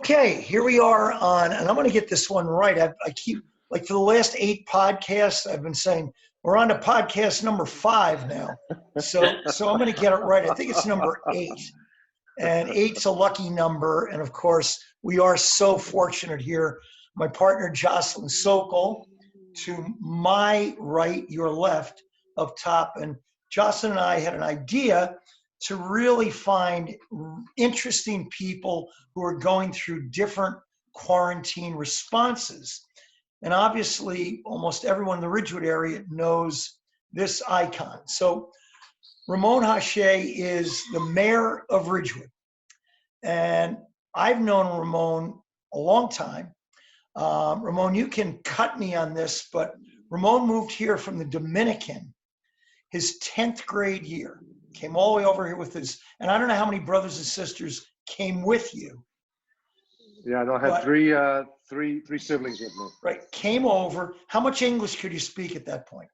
Okay, here we are on, and I'm going to get this one right. I keep, like, for the last 8 podcasts, I've been saying we're on to podcast number 5 now. So I'm going to get it right. I think it's number 8, and 8's a lucky number. And of course, we are so fortunate here. My partner Jocelyn Sokol, to my right, your left, up top, and Jocelyn and I had an idea to really find interesting people who are going through different quarantine responses. And obviously, almost everyone in the Ridgewood area knows this icon. So Ramon Hache is the mayor of Ridgewood. And I've known Ramon a long time. Ramon, you can cut me on this, but Ramon moved here from the Dominican his 10th grade year. Came all the way over here with his, and I don't know how many brothers and sisters came with you. Yeah, no, I had three siblings with me. Right, came over. How much English could you speak at that point?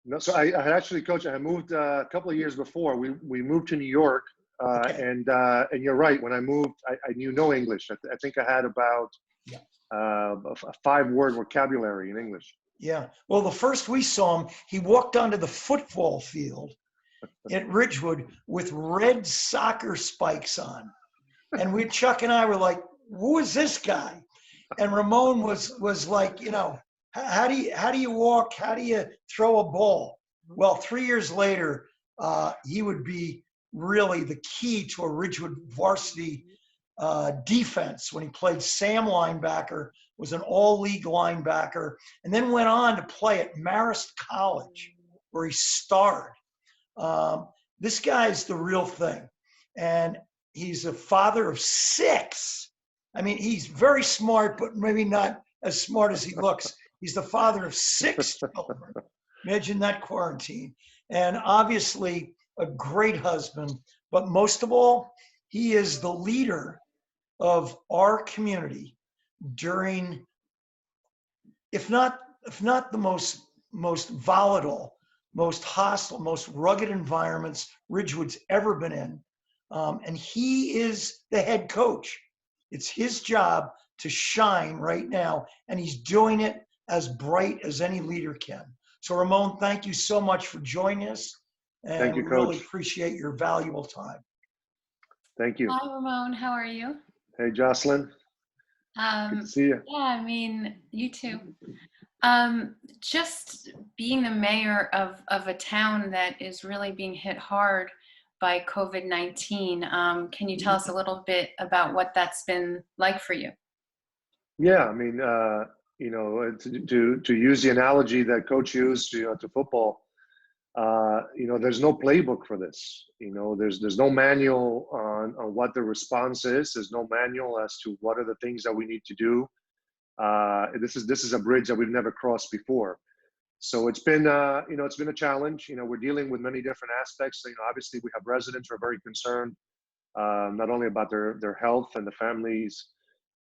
No, so I had actually, Coach, I had moved a couple of years before. We moved to New York, Okay. and you're right. When I moved, I knew no English. I think I had about a 5-word vocabulary in English. Yeah. Well, the first we saw him, he walked onto the football field at Ridgewood with red soccer spikes on. And Chuck and I were like, who is this guy? And Ramon was like, you know, how do you walk? How do you throw a ball? Well, 3 years later, he would be really the key to a Ridgewood varsity defense when he played Sam linebacker, was an all-league linebacker, and then went on to play at Marist College, where he starred. This guy's the real thing. And he's a father of 6. I mean, he's very smart, but maybe not as smart as he looks. He's the father of 6 children. Imagine that quarantine. And obviously a great husband, but most of all, he is the leader of our community during, if not the most volatile, most hostile, most rugged environments Ridgewood's ever been in. And he is the head coach. It's his job to shine right now, and he's doing it as bright as any leader can. So Ramon, thank you so much for joining us. And thank you, we Coach. really appreciate your valuable time. Thank you. Hi, Ramon. How are you? Hey, Jocelyn. Good to see you. Yeah, I mean, you too. Just being the mayor of a town that is really being hit hard by COVID-19, can you tell us a little bit about what that's been like for you? Yeah, I mean, you know, to use the analogy that Coach used to football, you know, there's no playbook for this. You know, there's no manual on what the response is. There's no manual as to what are the things that we need to do. This is a bridge that we've never crossed before. So it's been, you know, it's been a challenge. You know, we're dealing with many different aspects. You know, obviously we have residents who are very concerned, not only about their health and the families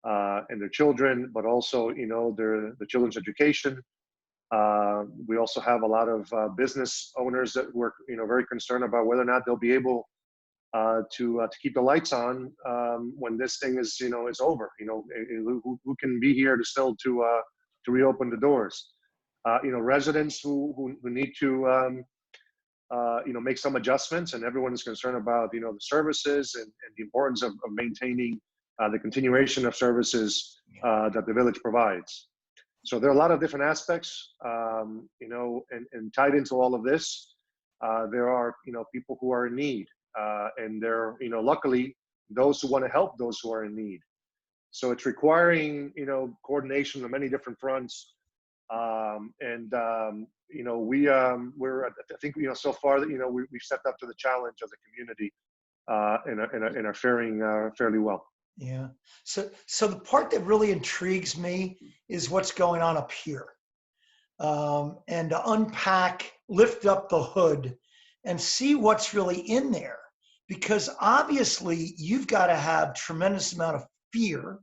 and their children, but also, you know, the children's education. We also have a lot of business owners that were, you know, very concerned about whether or not they'll be able to keep the lights on when this thing is, you know, is over. You know, who can be here to still to reopen the doors. You know, residents who need to you know, make some adjustments, and everyone is concerned about, you know, the services and the importance of maintaining the continuation of services that the village provides. So there are a lot of different aspects, you know, and tied into all of this, there are, you know, people who are in need, and there, you know, luckily those who want to help those who are in need. So it's requiring, you know, coordination on many different fronts. You know, we're, I think, you know, so far that, you know, we've stepped up to the challenge of the community, and are faring fairly well. Yeah. So the part that really intrigues me is what's going on up here, and to unpack, lift up the hood and see what's really in there, because obviously you've got to have tremendous amount of fear.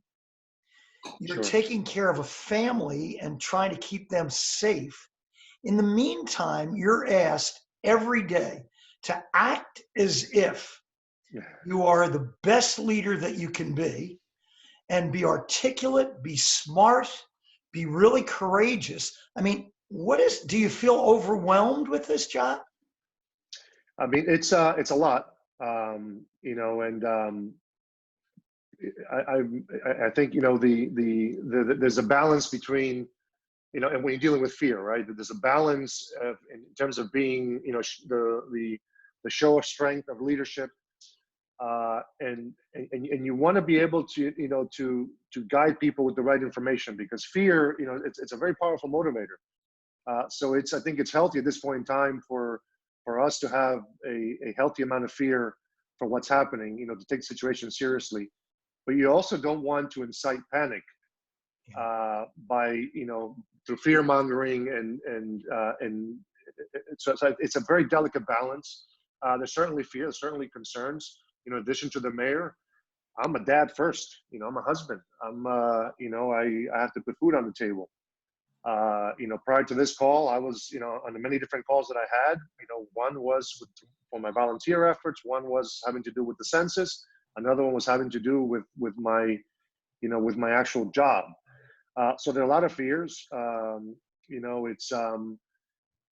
You're Sure. taking care of a family and trying to keep them safe. In the meantime, you're asked every day to act as if you are the best leader that you can be, and be articulate, be smart, be really courageous. I mean, do you feel overwhelmed with this job? I mean, it's a lot, and I think, there's a balance between, and when you're dealing with fear, right? There's a balance in terms of being, the show of strength, of leadership, and you want to be able to, to guide people with the right information, because fear, it's a very powerful motivator. So I think it's healthy at this point in time for us to have a healthy amount of fear for what's happening, to take the situation seriously. But you also don't want to incite panic by, through fear mongering, and so it's a very delicate balance. There's certainly fear, there's certainly concerns. In addition to the mayor, I'm a dad first. I'm a husband. I have to put food on the table. Prior to this call, I was, on the many different calls that I had. One was for my volunteer efforts. One was having to do with the census. Another one was having to do with my, with my actual job. So there are a lot of fears. It's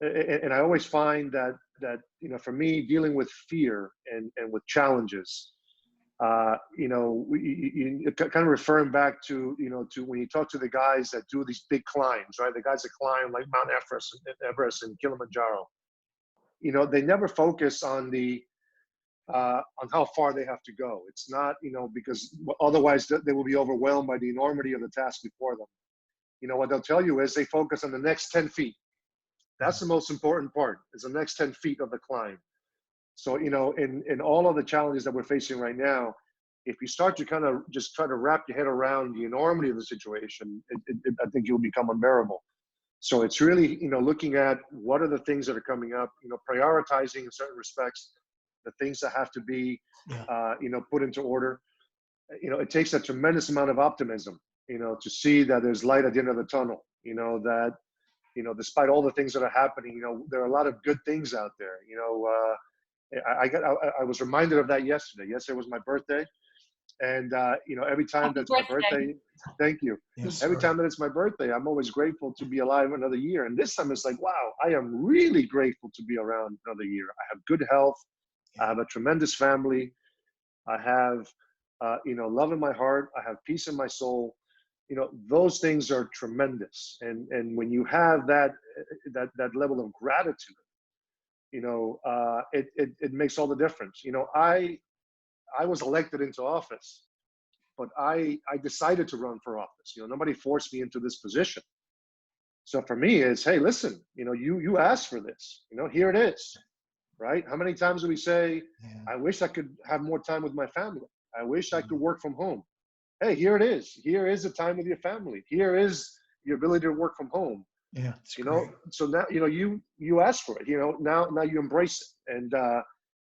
and I always find that for me, dealing with fear and with challenges, you kind of referring back to, to when you talk to the guys that do these big climbs, right? The guys that climb like Mount Everest and Kilimanjaro, they never focus on on how far they have to go. It's not, because otherwise they will be overwhelmed by the enormity of the task before them. What they'll tell you is they focus on the next 10 feet. That's the most important part, is the next 10 feet of the climb. So, in all of the challenges that we're facing right now, if you start to kind of just try to wrap your head around the enormity of the situation, I think you'll become unbearable. So it's really, looking at what are the things that are coming up, prioritizing in certain respects, the things that have to be, put into order. It takes a tremendous amount of optimism, to see that there's light at the end of the tunnel, that, despite all the things that are happening, there are a lot of good things out there. I was reminded of that yesterday. Yesterday was my birthday. And, every time that's my birthday, thank you. Yes, every time that it's my birthday, I'm always grateful to be alive another year. And this time it's like, wow, I am really grateful to be around another year. I have good health. I have a tremendous family. I have, love in my heart. I have peace in my soul. Those things are tremendous. And when you have that level of gratitude, it makes all the difference. I was elected into office, but I decided to run for office. Nobody forced me into this position. So for me, it's, hey, listen, you asked for this. Here it is, right? How many times do we say, I wish I could have more time with my family. I wish I could work from home. Hey, here it is. Here is the time with your family. Here is your ability to work from home. Yeah, so now, you ask for it, now you embrace it.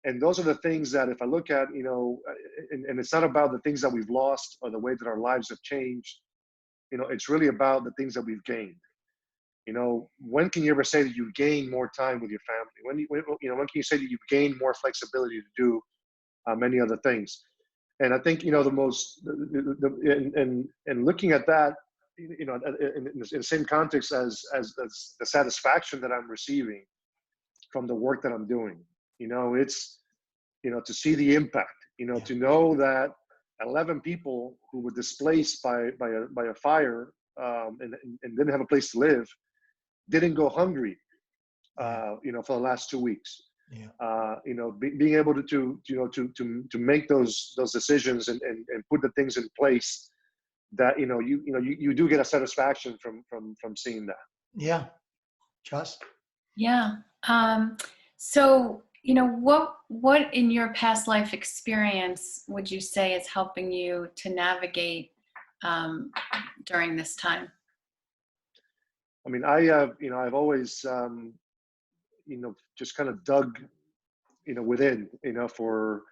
And those are the things that if I look at, and it's not about the things that we've lost or the way that our lives have changed, it's really about the things that we've gained. When can you ever say that you gain more time with your family? When can you say that you've gained more flexibility to do many other things? And I think, the most, and looking at that, in the same context as the satisfaction that I'm receiving from the work that I'm doing, it's, to see the impact, to know that 11 people who were displaced by a fire and didn't have a place to live, didn't go hungry, for the last 2 weeks. Being able to make those decisions and put the things in place that, you do get a satisfaction from seeing that. Yeah. Just. Yeah. So, what in your past life experience would you say is helping you to navigate during this time? I mean, I've always, just kind of dug, within, for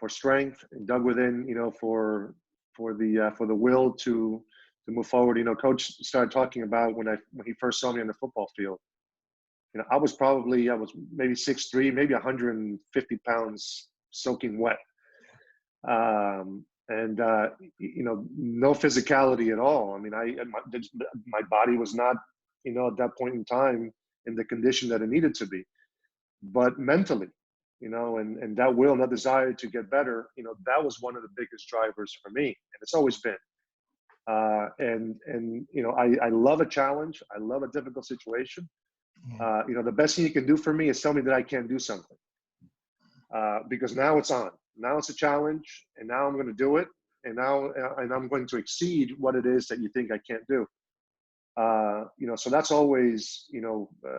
strength, and dug within, for the will to move forward. Coach started talking about when he first saw me on the football field. I was maybe 6'3", maybe 150 pounds, soaking wet. And no physicality at all. I mean, my body was not, at that point in time in the condition that it needed to be, but mentally, and that will and that desire to get better, that was one of the biggest drivers for me, and it's always been. I love a challenge. I love a difficult situation. The best thing you can do for me is tell me that I can't do something, because now it's on. Now it's a challenge, and now I'm going to do it, and I'm going to exceed what it is that you think I can't do. So that's always,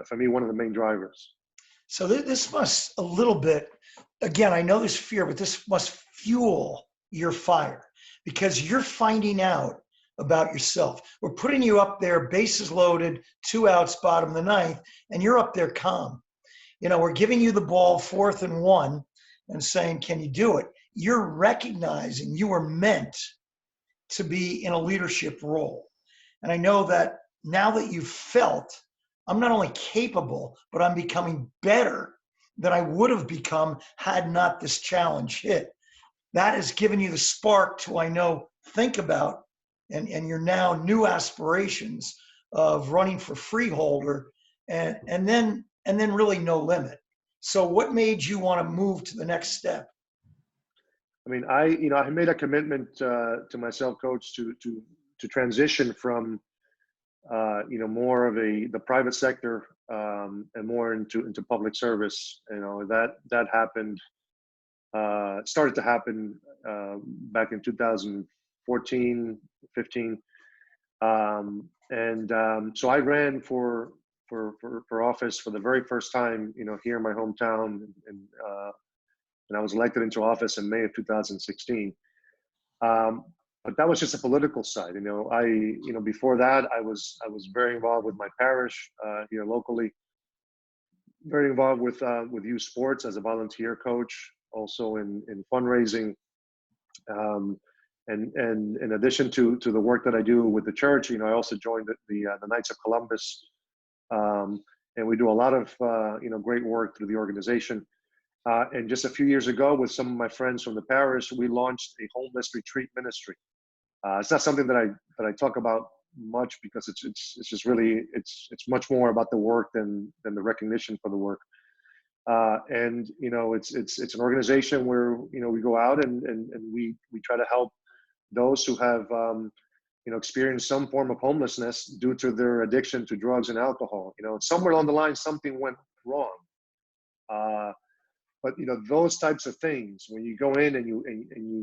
for me, one of the main drivers. So this must a little bit, again, I know there's fear, but this must fuel your fire, because you're finding out about yourself. We're putting you up there, bases loaded, 2 outs, bottom of the ninth, and you're up there calm. We're giving you the ball 4th and 1 and saying, can you do it? You're recognizing you were meant to be in a leadership role. And I know that now that you've felt, I'm not only capable, but I'm becoming better than I would have become had not this challenge hit. That has given you the spark to, I know, think about and your now new aspirations of running for freeholder and then really no limit. So what made you want to move to the next step? I mean, I made a commitment to myself, Coach, to transition from more of the private sector and more into public service. That happened. Started to happen back in 2014, 15, so I ran for office for the very first time, here in my hometown, and I was elected into office in May of 2016. But that was just a political side. Before that, I was very involved with my parish here locally. Very involved with youth sports as a volunteer coach, also in fundraising. And in addition to the work that I do with the church, I also joined the Knights of Columbus, and we do a lot of great work through the organization. And just a few years ago, with some of my friends from the parish, we launched a homeless retreat ministry. It's not something that I talk about much, because it's just really it's much more about the work than the recognition for the work. It's an organization where we go out and we try to help those who have experienced some form of homelessness due to their addiction to drugs and alcohol. Somewhere along the line something went wrong. But those types of things, when you go in and you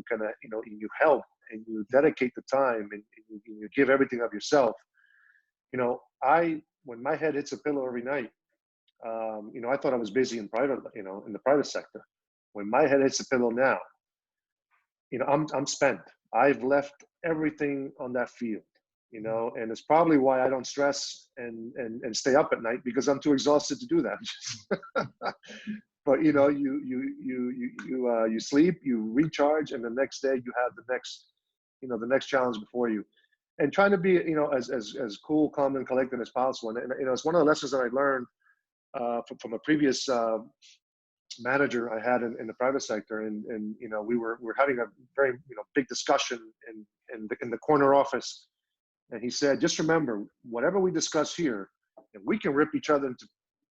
kind of you help and you dedicate the time and you give everything of yourself. When my head hits a pillow every night, I thought I was busy in private, in the private sector. When my head hits a pillow now, I'm spent. I've left everything on that field, and it's probably why I don't stress and stay up at night, because I'm too exhausted to do that. But you sleep, you recharge, and the next day you have the next challenge before you, and trying to be as cool, calm, and collected as possible. And it's one of the lessons that I learned from a previous manager I had in the private sector, and we were having a very big discussion in the corner office, and he said, just remember, whatever we discuss here, and we can rip each other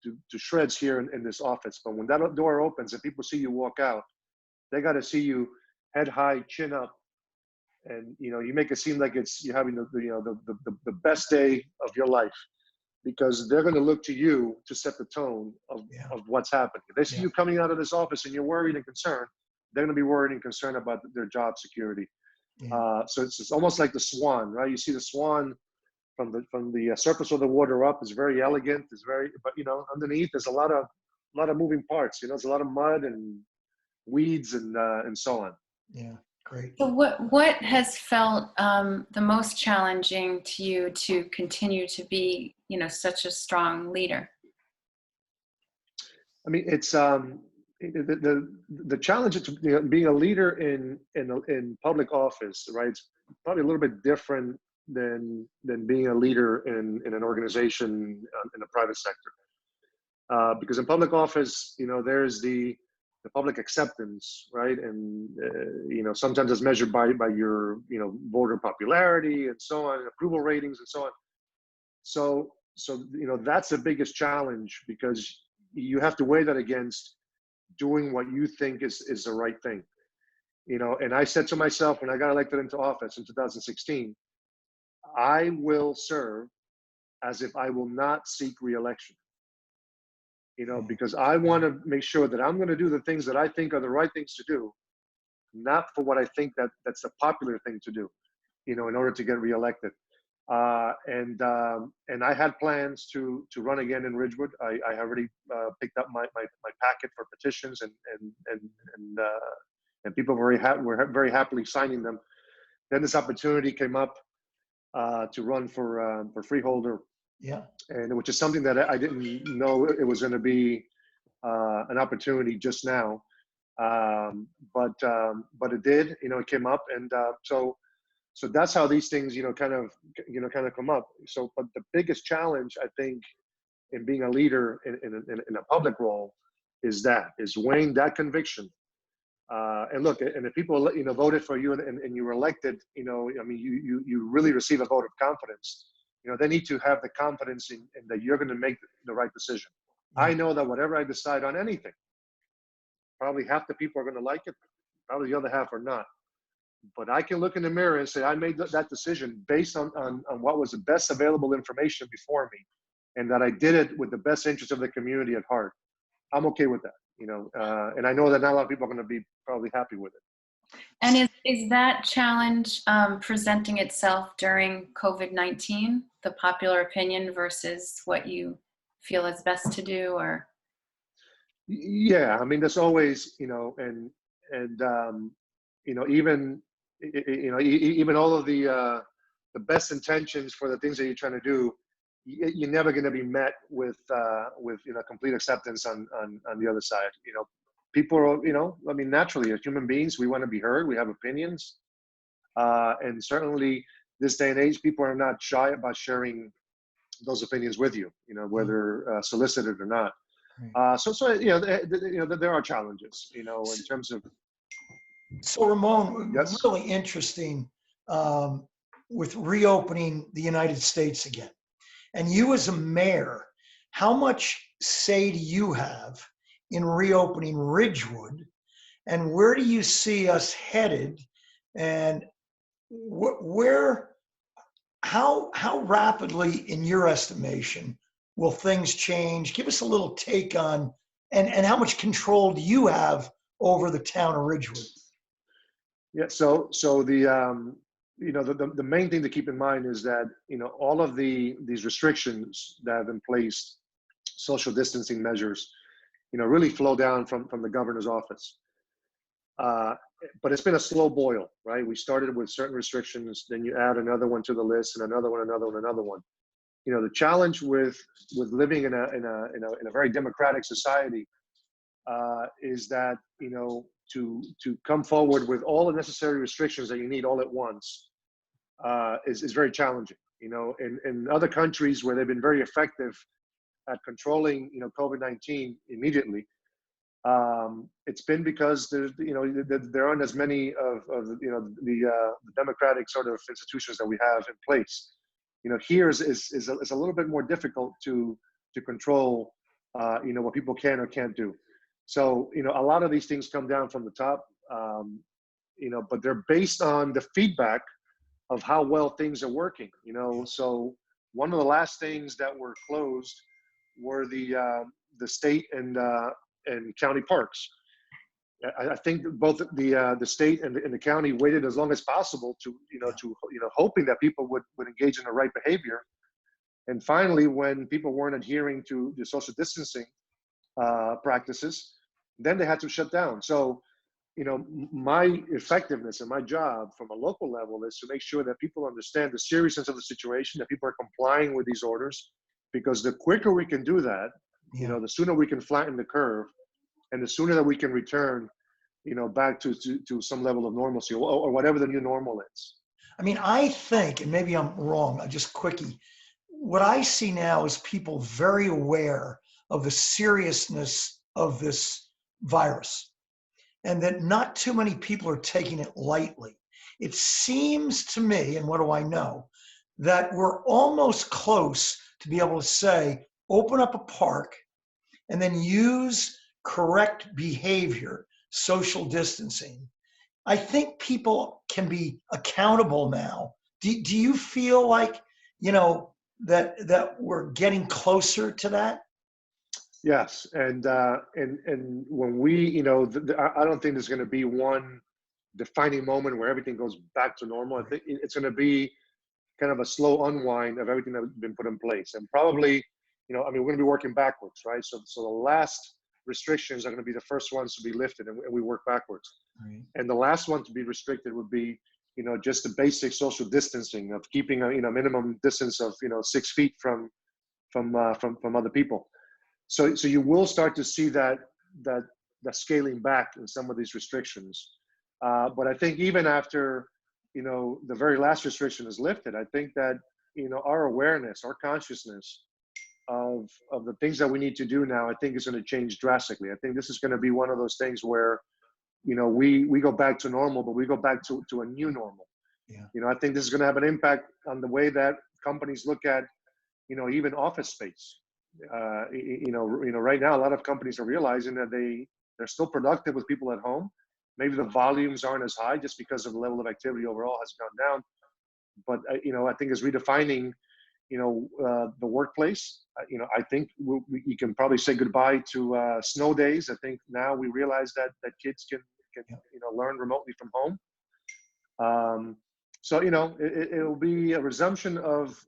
to shreds here in this office, but when that door opens and people see you walk out, they got to see you head high, chin up, and you make it seem like you're having the best day of your life, because they're going to look to you to set the tone of what's happening. If they see you coming out of this office and you're worried and concerned, they're going to be worried and concerned about their job security. So it's almost like the swan, right? You see the swan from the surface of the water up is very elegant. But underneath there's a lot of moving parts. There's a lot of mud and weeds and so on. Yeah, great. So what has felt the most challenging to you to continue to be such a strong leader? I mean, it's the challenge of being a leader in public office, right? It's probably a little bit different than being a leader in an organization in the private sector, because in public office, there's the the public acceptance, right? And sometimes it's measured by your voter popularity and so on, approval ratings and so on. So that's the biggest challenge, because you have to weigh that against doing what you think is the right thing. And I said to myself when I got elected into office in 2016, I will serve as if I will not seek re-election. Because I want to make sure that I'm going to do the things that I think are the right things to do, not for what I think that's the popular thing to do, in order to get reelected. And I had plans to run again in Ridgewood. I already picked up my packet for petitions, and people were very happily signing them. Then this opportunity came up to run for freeholder. Yeah. And which is something that I didn't know it was going to be an opportunity just now, but it did. It came up, and so that's how these things kind of come up. So, but the biggest challenge, I think, in being a leader in a public role is weighing that conviction. And look, and if people voted for you and you were elected, you really receive a vote of confidence. They need to have the confidence in that you're going to make the right decision. I know that whatever I decide on anything, probably half the people are going to like it, probably the other half are not. But I can look in the mirror and say, I made that decision based on what was the best available information before me, and that I did it with the best interest of the community at heart. I'm okay with that, and I know that not a lot of people are going to be probably happy with it. And is that challenge presenting itself during COVID-19, the popular opinion versus what you feel is best to do, or? Yeah, I mean, there's always, even all of the best intentions for the things that you're trying to do, you're never going to be met with complete acceptance on the other side. People are, naturally, as human beings, we want to be heard. We have opinions. And certainly this day and age, people are not shy about sharing those opinions with you, whether solicited or not. There are challenges, in terms of. So Ramon, Yes. really interesting with reopening the United States again. And you as a mayor, how much say do you have in reopening Ridgewood, and where do you see us headed, and how rapidly, in your estimation, will things change? Give us a little take on, and how much control do you have over the town of Ridgewood? Yeah, so the the main thing to keep in mind is that all of these restrictions that have been placed, social distancing measures, really flow down from the governor's office. But it's been a slow boil, right? We started with certain restrictions, then you add another one to the list, and another one. The challenge with living in a very democratic society is that to come forward with all the necessary restrictions that you need all at once is very challenging. In other countries where they've been very effective at controlling COVID-19 immediately, it's been because there aren't as many of the democratic sort of institutions that we have in place. Here is a little bit more difficult to control what people can or can't do. So a lot of these things come down from the top, but they're based on the feedback of how well things are working. So one of the last things that were closed were the state and county parks. I think both the state and the county waited as long as possible to hoping that people would engage in the right behavior. And finally, when people weren't adhering to the social distancing practices, then they had to shut down. So, my effectiveness and my job from a local level is to make sure that people understand the seriousness of the situation, that people are complying with these orders, because the quicker we can do that, the sooner we can flatten the curve, and the sooner that we can return, back to some level of normalcy or whatever the new normal is. I mean, I think, and maybe I'm wrong, just quickie, what I see now is people very aware of the seriousness of this virus. and that not too many people are taking it lightly. It seems to me, and what do I know, that we're almost close to be able to say, open up a park and then use correct behavior, social distancing. I think people can be accountable now. Do you feel like, that we're getting closer to that? Yes, and when we, I don't think there's going to be one defining moment where everything goes back to normal. I think it's going to be kind of a slow unwind of everything that's been put in place, and probably, we're going to be working backwards, right? So the last restrictions are going to be the first ones to be lifted, and we work backwards. Right. And the last one to be restricted would be, just the basic social distancing of keeping a minimum distance of 6 feet from other people. So you will start to see that scaling back in some of these restrictions. But I think even after the very last restriction is lifted, I think that our awareness, our consciousness of the things that we need to do now, I think is going to change drastically. I think this is going to be one of those things where we go back to normal, but we go back to a new normal. Yeah. I think this is going to have an impact on the way that companies look at even office space. Right now, a lot of companies are realizing that they're still productive with people at home. Maybe the volumes aren't as high just because of the level of activity overall has gone down. But I think it's redefining, the workplace. I think you can probably say goodbye to snow days. I think now we realize that kids can learn remotely from home. So it'll be a resumption of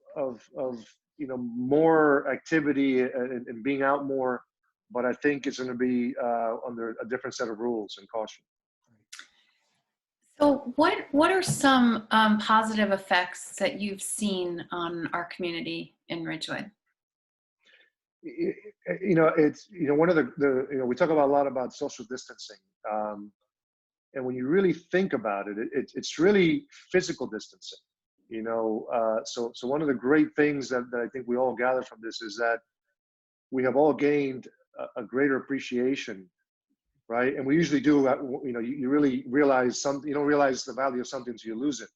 more activity and being out more, but I think it's going to be under a different set of rules and caution. So what are some positive effects that you've seen on our community in Ridgewood? It's one of the we talk about a lot about social distancing, and when you really think about it, it's really physical distancing. So one of the great things that I think we all gather from this is that we have all gained a greater appreciation, right? And we usually do. You really realize something. You don't realize the value of something until you lose it.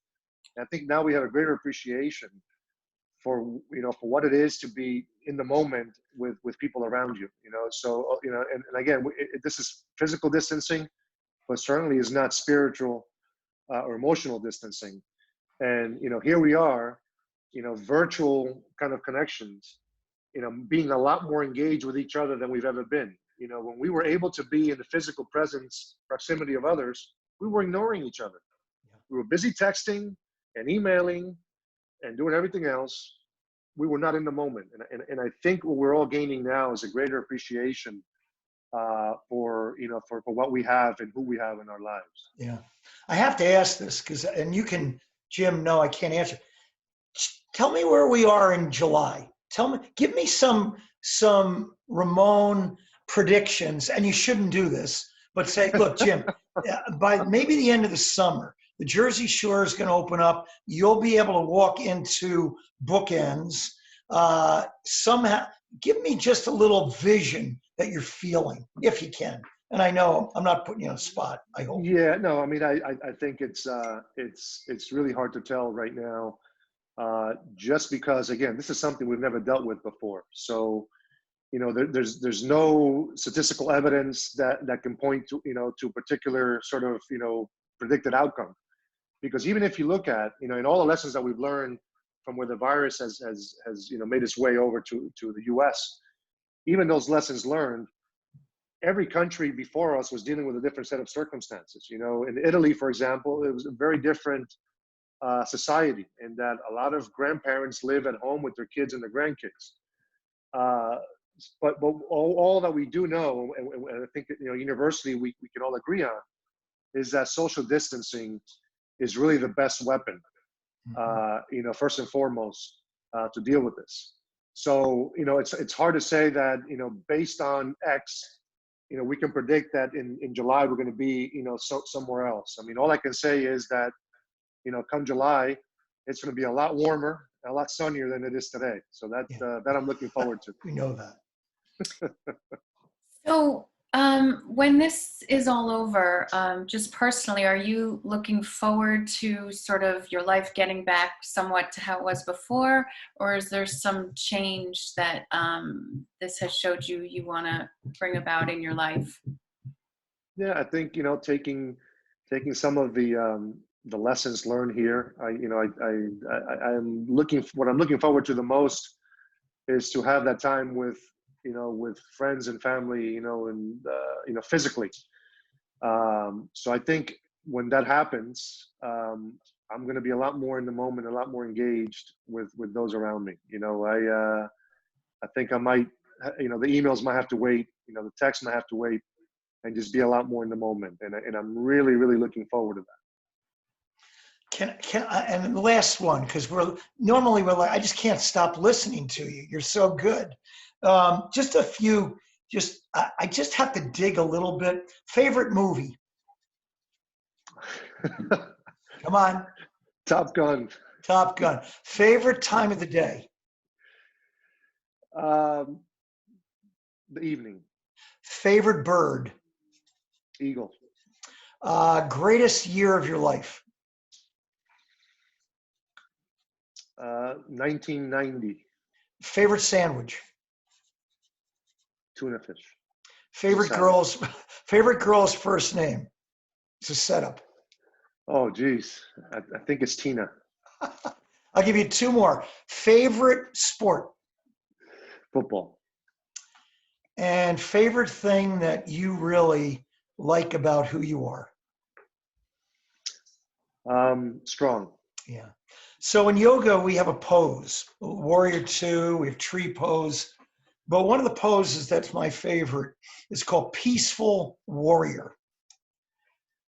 And I think now we have a greater appreciation for for what it is to be in the moment with people around you. So and again, this is physical distancing, but certainly is not spiritual or emotional distancing. And here we are, virtual kind of connections, being a lot more engaged with each other than we've ever been. When we were able to be in the physical proximity of others, we were ignoring each other. Yeah. We were busy texting and emailing and doing everything else. We were not in the moment. And I think what we're all gaining now is a greater appreciation for what we have and who we have in our lives. Yeah. I have to ask this and you can, Jim, no, I can't answer. Tell me where we are in July. Give me some Ramon predictions, and you shouldn't do this, but say, look, Jim, by maybe the end of the summer, the Jersey Shore is going to open up. You'll be able to walk into Bookends. Somehow, give me just a little vision that you're feeling, if you can. And I know I'm not putting you on the spot, I hope. Yeah, no, I mean, I think it's really hard to tell right now, just because, again, this is something we've never dealt with before. So, there's no statistical evidence that can point to, to a particular sort of, predicted outcome. Because even if you look at, in all the lessons that we've learned from where the virus has made its way over to the US, even those lessons learned, every country before us was dealing with a different set of circumstances. In Italy, for example, it was a very different society in that a lot of grandparents live at home with their kids and their grandkids. But all that we do know, and I think universally we can all agree on, is that social distancing is really the best weapon, first and foremost, to deal with this. So, it's hard to say that, based on X, we can predict that in July we're going to be, somewhere else. I mean, all I can say is that, come July, it's going to be a lot warmer, a lot sunnier than it is today. So that I'm looking forward to. We know that. So When this is all over, just personally, are you looking forward to sort of your life getting back somewhat to how it was before, or is there some change that this has showed you you want to bring about in your life? Yeah, I think, taking some of the lessons learned here. What I'm looking forward to the most is to have that time with friends and family, and physically. So I think when that happens, I'm going to be a lot more in the moment, a lot more engaged with those around me. I think I might, the emails might have to wait, the text might have to wait, and just be a lot more in the moment. And I'm really, really looking forward to that. And the last one, because we're like, I just can't stop listening to you. You're so good. Just a few, I just have to dig a little bit. Favorite movie? Come on. Top Gun. Top Gun. Favorite time of the day? The evening. Favorite bird? Eagle. Greatest year of your life? 1990. Favorite sandwich? Tuna fish. Favorite girl's first name? It's a setup. Oh, geez. I think it's Tina. I'll give you two more. Favorite sport? Football. And favorite thing that you really like about who you are? Strong. Yeah. So in yoga, we have a pose, Warrior Two, we have tree pose. But one of the poses that's my favorite is called Peaceful Warrior.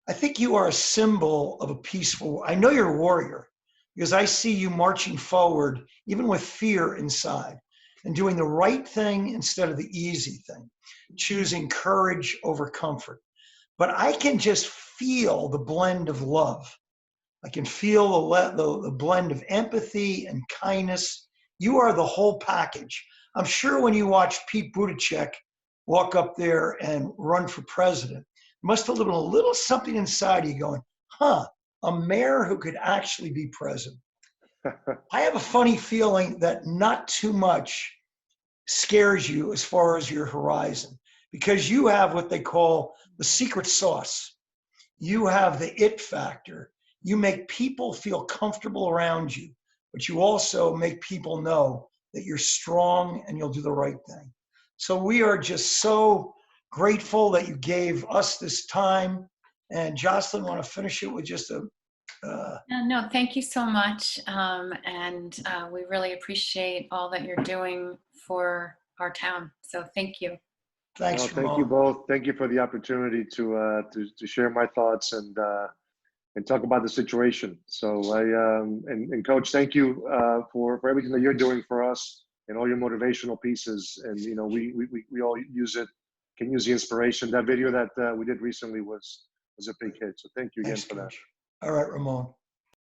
I think you are a symbol of a peaceful, I know you're a warrior because I see you marching forward, even with fear inside, and doing the right thing instead of the easy thing, choosing courage over comfort. But I can just feel the blend of love. I can feel the blend of empathy and kindness. You are the whole package. I'm sure when you watch Pete Buttigieg walk up there and run for president, must have been a little something inside you going, a mayor who could actually be president. I have a funny feeling that not too much scares you as far as your horizon, because you have what they call the secret sauce. You have the it factor. You make people feel comfortable around you, but you also make people know that you're strong and you'll do the right thing. So we are just so grateful that you gave us this time. And Jocelyn, want to finish it with just a... No, thank you so much. And we really appreciate all that you're doing for our town. So thank you. Thanks, Well, thank you both. Thank you for the opportunity to share my thoughts and talk about the situation. So and Coach, thank you for everything that you're doing for us and all your motivational pieces. And we all use it, can use the inspiration. That video that we did recently was a big hit. So thank you again for that. All right, Ramon.